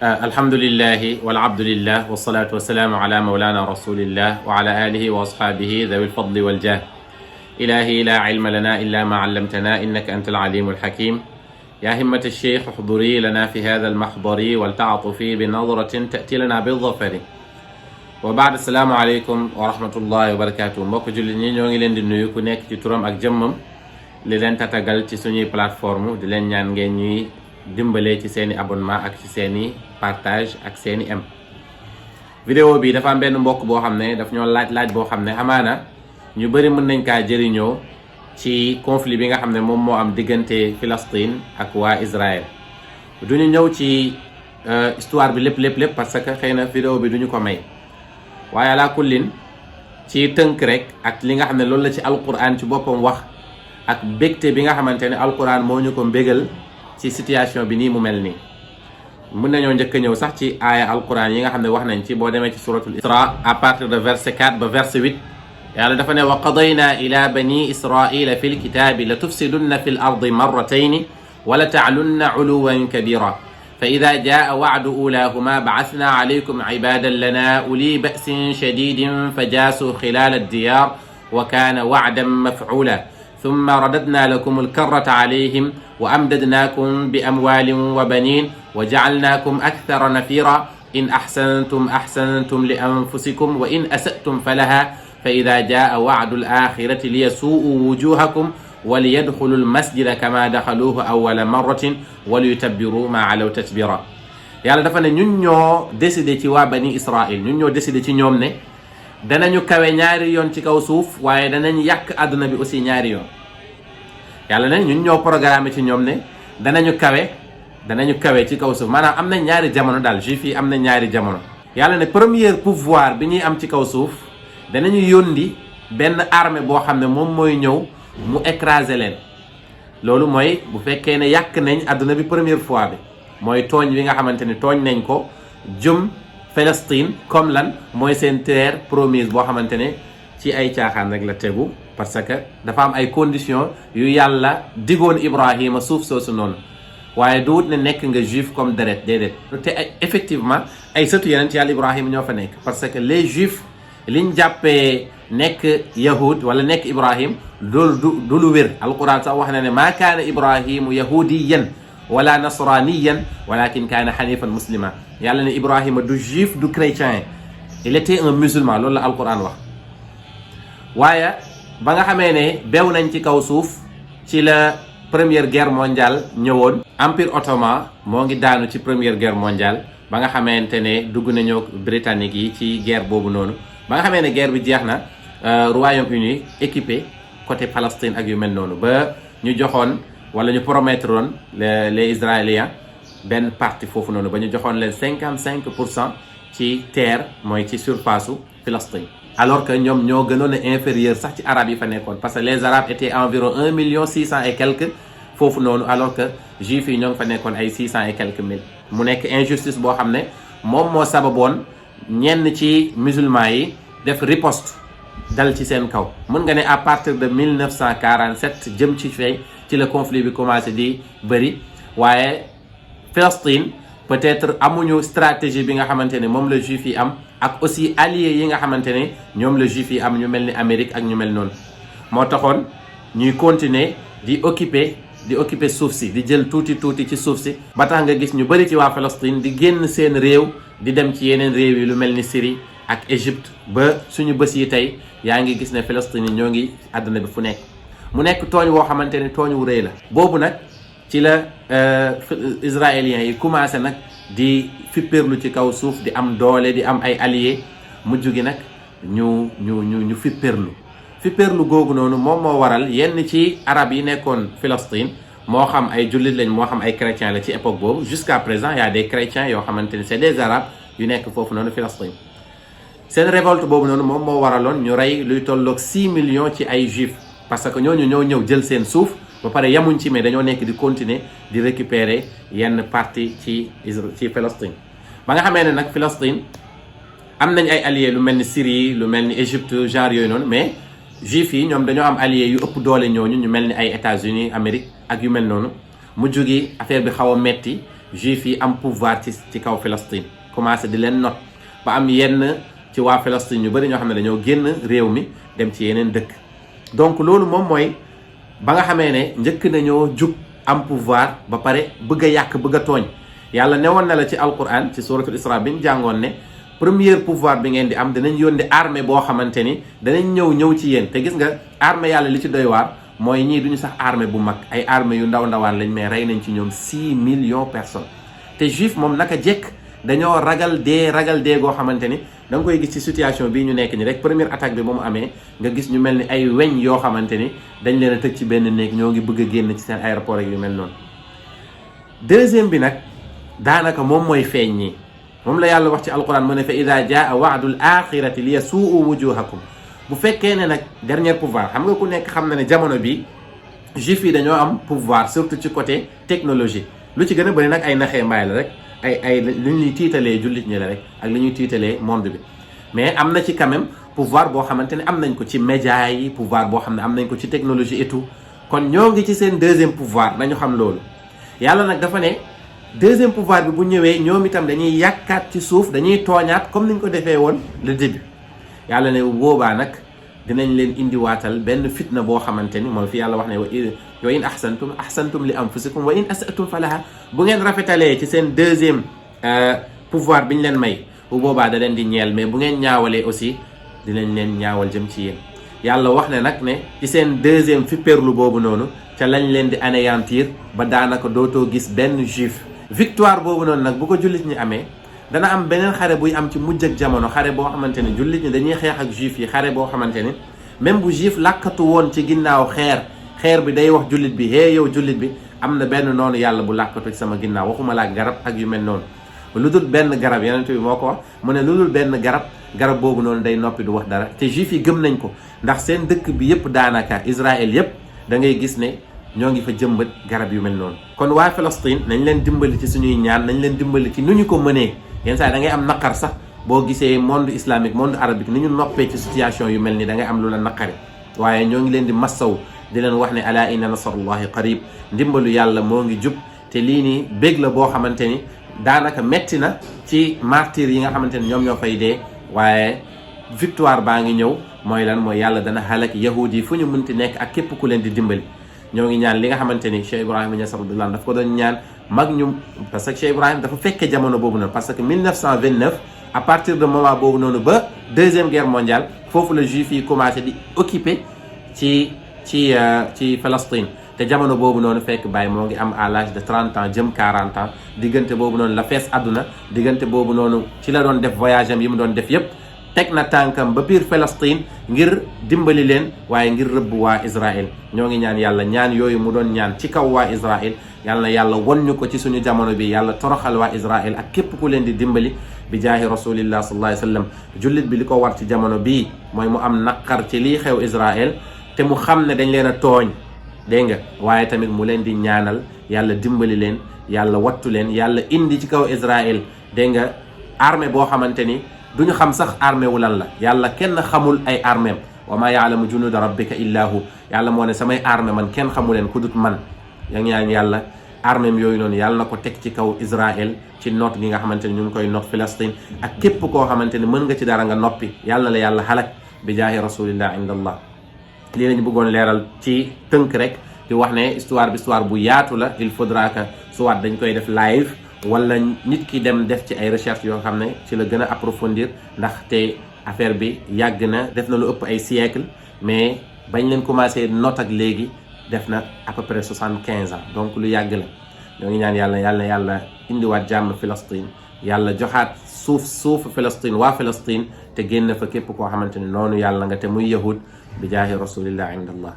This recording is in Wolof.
الحمد لله والعبد لله والصلاة والسلام على مولانا رسول الله وعلى آله وأصحابه ذوي الفضل والجاه. إلهي لا علم لنا إلا ما علمتنا إنك أنت العليم الحكيم. يا همة الشيخ احضري لنا في هذا المحضر ولتعطفي بنظرة تأتي لنا بالظفر. وبعد السلام عليكم ورحمة الله وبركاته. mbokk jullit ñi ñoo ngi leen di nuyu ku nekk ci turam ak jëmmam li leen tatagal ci suñuy plateforme di leen ñaan ngeen ñuy dimbalee ci seeni abonnement ak ci seeni partage ak seeni m. vidéo bi dafa am benn mbokk boo xam ne daf ñoo laaj boo xam ne amaana ñu bëri mën nañ kaa jëriñoo ci conflit bi nga xam ne moom moo am diggante Palestine ak waa Israël. duñu ñëw ci histoire bi lépp parce que xëy na vidéo bi duñu ko may, waaye ala kullin ci tënk rek ak li nga xam ne loolu la ci alquran ci boppam wax ak bégte bi nga xamante ne alquran moo ñu ko mbégal ci situation bi nii mu mel nii. mën nañoo njëkk a ñëw sax ci aaya alquran yi nga xam ne wax nañ ci boo demee ci suratul Isra à partir de verset 4 ba verset 8 yàlla dafa ne wa qadayna ila bani israila fi lkitaabi la tufsidunna fi l ardi marratayni wa la taalunna uluwan kabira fa ida jaa wacdu ulahuma bacasna calaykum cibadan lana uli ba'sin shadidin fa jaasuu xilal addiyar wa kaana wacdan mafcula ثم رددنا لكم الكرة عليهم وأمددناكم بأموال وبنين وجعلناكم أكثر نفيرا إن أحسنتم أحسنتم لأنفسكم وإن أسأتم فلها فإذا جاء وعد الآخرة ليسوءوا وجوهكم وليدخلوا المسجد كما دخلوه أول مرة وليتبروا ما علوا تتبيرا. yàlla dafa ne ñun ñoo décidé ci waa bani Israël, ñun ñoo décidé ci ñoom ne danañu kawe ñaari yoon ci kaw suuf waaye danañ yàq àdduna bi aussi ñaari yoon. yàlla ne ñun ñoo programmé ci ñoom ne danañu kawe ci kaw suuf, maanaam am na ñaari jamono daal, juif yi am na ñaari jamono. yàlla ne premier pouvoir bi ñuy am ci kaw suuf danañu yónni benn armée boo xam ne moom mooy ñëw mu écraser leen. loolu mooy bu fekkee ne yàq nañ àdduna bi première fois bi mooy tooñ bi nga xamante ne tooñ nañ ko jëm Palestine comme lan mooy seen terre promise boo xamante ne ci ay caaxaan rek la tegu, parce que dafa am ay conditions yu yàlla digoon Ibrahima suuf soosu noonu, waaye du wut ne nekk nga juif comme deret déedéet. te effectivement ay sëtu yeneen ci yàlla Ibrahima ñoo fa nekk, parce que les juifs liñ jàppee nekk yahud wala nekk Ibrahim loolu du lu wér. alquran sax wax na ne maa kaana Ibrahimu yahudiyan wala nasraniyan walakin kaana xanifan muslima. yàlla ne Ibrahima du juif du chrétien, il était un musulman, loolu la alquran wax. waaye ba nga xamee ne beew nañ ci kaw suuf ci la première guerre mondiale ñëwoon. empire ottoman moo ngi daanu ci première guerre mondiale ba nga xamante ne dugg nañoo britannique yi ci guerre boobu noonu. ba nga xamee ne guerre bi jeex na Royaume-Uni équipé côté Palestine ak yu mel noonu ba ñu joxoon wala ñu promettre woon les Israéliens benn partie foofu noonu ba ñu joxoon leen 55% ci terre mooy ci surface su Palestine. alors que ñoom ñoo gënoon a inférieur sax ci arabes yi fa nekkoon, parce que les arabes étaient environ 1,6 million et quelques foofu noonu, alors que juifs yi ñoo ngi fa nekkoon ay 600 et quelques mille. mu nekk injustice boo xam ne moom moo sababoon ñenn ci musulmans yi def riposte dal ci seen kaw. mën nga ne à partir de 1947 jëm ci fay ci le conflit bi commencé di bëri, waaye Palestine peut-être amuñu stratégie bi nga xamante ne moom la juif yi am, ak aussi alliés yi nga xamante ne ñoom la juif yi am, ñu mel ni Amérique ak ñu mel noonu. moo taxoon ñuy continuer di occuper suuf si, di jël tuuti ci suuf si, ba tax nga gis ñu bëri ci waa Palestine di génn seen réew di dem ci yeneen réew yi lu mel ni Syrie ak Égypte. ba suñu bés yi tey yaa ngi gis ne Palestine yi ñoo ngi àdduna bi fu nekk. mu nekk tooñ woo xamante ne tooñ wu rëy la. boobu nag ci la israéliens yi commencé nag di fippirlu ci kaw suuf, di am doole, di am ay alliés. mujj gi nag ñu fippirlu googu noonu moom moo waral yenn ci arab yi nekkoon Palestine, moo xam ay jullit lañ moo xam ay chrétiens la ci époque boobu. jusqu'à présent y a des chrétiens yoo xamante ne c'est des arabes yu nekk foofu noonu Palestine. seen révolte boobu noonu moom moo waraloon ñu rey luy tolloog 6 millions ci ay juifs, parce que ñooñu ñoo ñëw jël seen suuf ba pare yamuñ ci, mais dañoo nekk di continuer di récupérer yenn partie ci Palestine. ba nga xamee ne nag Palestine am nañ ay alliés lu mel ni Syrie, lu mel ni Égypte, genre yooyu noonu, mais juif yi ñoom dañoo am alliés yu ëpp doole ñooñu, ñu mel ni ay États-Unis, Amérique ak yu mel noonu. mujj gi affaire bi xaw a metti juif yi am pouvoir ci kaw Palestine commencé di leen not ba am yenn ci waa Palestine ñu bëri ñoo xam ne dañoo génn réew mi dem ci yeneen dëkk. donc loolu moom mooy ba nga xamee ne njëkk nañoo jug am pouvoir ba pare bëgg a yàq bëgg a tooñ yàlla newoon na la ci alquran ci suratul Isra bi ñu jàngoon ne premier pouvoir bi ngeen di am danañ yónni armée boo xamante ni danañ ñëw ci yéen te gis nga armée yàlla li ci doy waar mooy ñii duñu sax armée bu mag ay armée yu ndawaan lañ mais rey nañ ci ñoom 6 millions personnes te juif moom naka jekk dañoo ragal dee goo xamante ni da nga koy gis ci situation bii ñu nekk ni rek première attaque bi ba mu amee nga gis ñu mel ni ay weñ yoo xamante ni dañ leen a tëj ci benn néeg ñoo ngi bëgg a génn ci seen aéroport ak yu mel noonu. deuxième bi nag daanaka moom mooy feeñ ñi moom la yàlla wax ci alquran mu ne fa ida jaa waadul axirati li yasuu wujuhakum bu fekkee ne nag dernier pouvoir xam nga ku nekk xam na ne jamono bi juif yi dañoo am pouvoir surtout ci côté technologie lu ci gën a bëri nag ay naxee mbaay la rek ay li ñuy tiitalee jullit ñi la rek ak li ñuy tiitalee monde bi mais am na ci quand même pouvoir boo xamante ne am nañ ko ci média yi pouvoir boo xam ne am nañ ko ci technologie et tout kon ñoo ngi ci seen deuxième pouvoir nañu xam loolu yàlla nag dafa ne deuxième pouvoir bi bu ñëwee ñoom itam dañuy yàkkaat ci suuf dañuy tooñaat comme niñ ko defee woon le début yàlla ne boobaa nag dinañ leen indiwaatal benn fitna boo xamante ni mooy fi yàlla wax ne wa in ahsantum li anfusikum wa in asatum falaha bu ngeen rafetalee ci seen deuxième pouvoir bi ñu leen may bu boobaa da leen di ñeel mais bu ngeen ñaawalee aussi dinañ leen ñaawal jëm ci yéen yàlla wax ne nag ne ci seen deuxième fipperlu boobu noonu ca lañ leen di anéantir ba daanaka dootoo gis benn juif victoire boobu noonu nag bu ko jullit ñi amee dana am beneen xare buy am ci mujj ak jamono xare boo xamante ni jullit ñi dañuy xeex ak juif yi xare boo xamante ni même bu juif làkkatu woon ci ginnaaw xeer bi day wax jullit bi yow jullit bi am na benn noonu yàlla bu làkkatu ci sama ginnaaw waxuma laa garab ak yu mel noonu lu dul benn garab yonent bi moo ko wax mu ne lu dul benn garab boobu noonu day noppi du wax dara te juif yi gëm nañ ko ndax seen dëkk bi yëpp daanaka Israël yëpp da ngay gis ne ñoo ngi fa jëmbat garab yu mel noonu kon waa Palestine nañ leen dimbali ci suñuy ñaan nañ leen dimbali ci nu ñu ko mënee yenn saa da ngay am naqar sax boo gisee monde islamique monde arabique ni ñu noppee ci situation yu mel ni da ngay am lu la naqari waaye ñoo ngi leen di massaw di leen wax ne ala inna nasrullahi qarib ndimbalu yàlla moo ngi jub te lii nii bég la boo xamante ni daanaka metti na ci martyr yi nga xamante ni ñoom ñoo fay dee waaye victoire baa ngi ñëw mooy lan mooy yàlla dana halak yahudi yi fu ñu munti nekk ak képp ku leen di dimbali ñoo ngi ñaan li nga xamante ni Cheikh Ibrahima Niass radiyallahu anhu daf ko doon ñaan mag ñu parce que Cheikh Ibrahima dafa fekkee jamono boobu noonu parce que 1929 à partir de moment boobu noonu ba deuxième guerre mondiale foofu la juif yi commencé di occuper ci Palestine te jamono boobu noonu fekk Baye moo ngi am à l'âge de 30 ans jëm 40 ans diggante boobu noonu la fees àdduna diggante boobu noonu ci la doon def voyage am yi mu doon def yépp teg na tànkam ba biir Palestine ngir dimbali leen waaye ngir rëbb waa Israël ñoo ngi ñaan yàlla ñaan yooyu mu doon ñaan ci kaw waa Israël yàlla na yàlla won ñu ko ci suñu jamono bi yàlla toroxal waa Israël ak képp ku leen di dimbali bi jaahi rasulillah sallallahu alayhi wa sallam jullit bi li ko war ci jamono bii mooy mu am naqar ci lii xew Israël te mu xam ne dañ leen a tooñ dégg nga waaye tamit mu leen di ñaanal yàlla dimbali leen yàlla wattu leen yàlla indi ci kaw Israël dégg nga armée boo xamante ni duñu xam sax armée wu lan la yàlla kenn xamul ay arméem wa ma yaalamu junuuda rabbika illa hu yàlla moo ne samay armée man kenn xamu leen ku dut man yaa ngi ñaan yàlla arméem yooyu noonu yàlla na ko teg ci kaw Israël ci noot gi nga xamante ni ñu ngi koy noot Palestine ak képp koo xamante ni mën nga ci dara nga noppi yàlla la yàlla xalak bi jaahi rasulillah inda allah lii lañu bëggoon leeral ci tënk rek di wax ne histoire bu yaatu la il faudra que soit dañ koy def live wala nit ki dem def ci ay recherche yoo xam ne ci la gën a approfondir ndaxte affaire bi yàgg na def na lu ëpp ay siècle mais bañ leen commencé note ak léegi def na à peu près 75 ans donc lu yàgg la ñoo ngi ñaan yàlla indiwaat jàmm Palestine yàlla joxaat suufu Palestine waa Palestine te génn fa képp koo xamante ne noonu yàlla nga te muy yahud bi jaahi rasulillah inda allah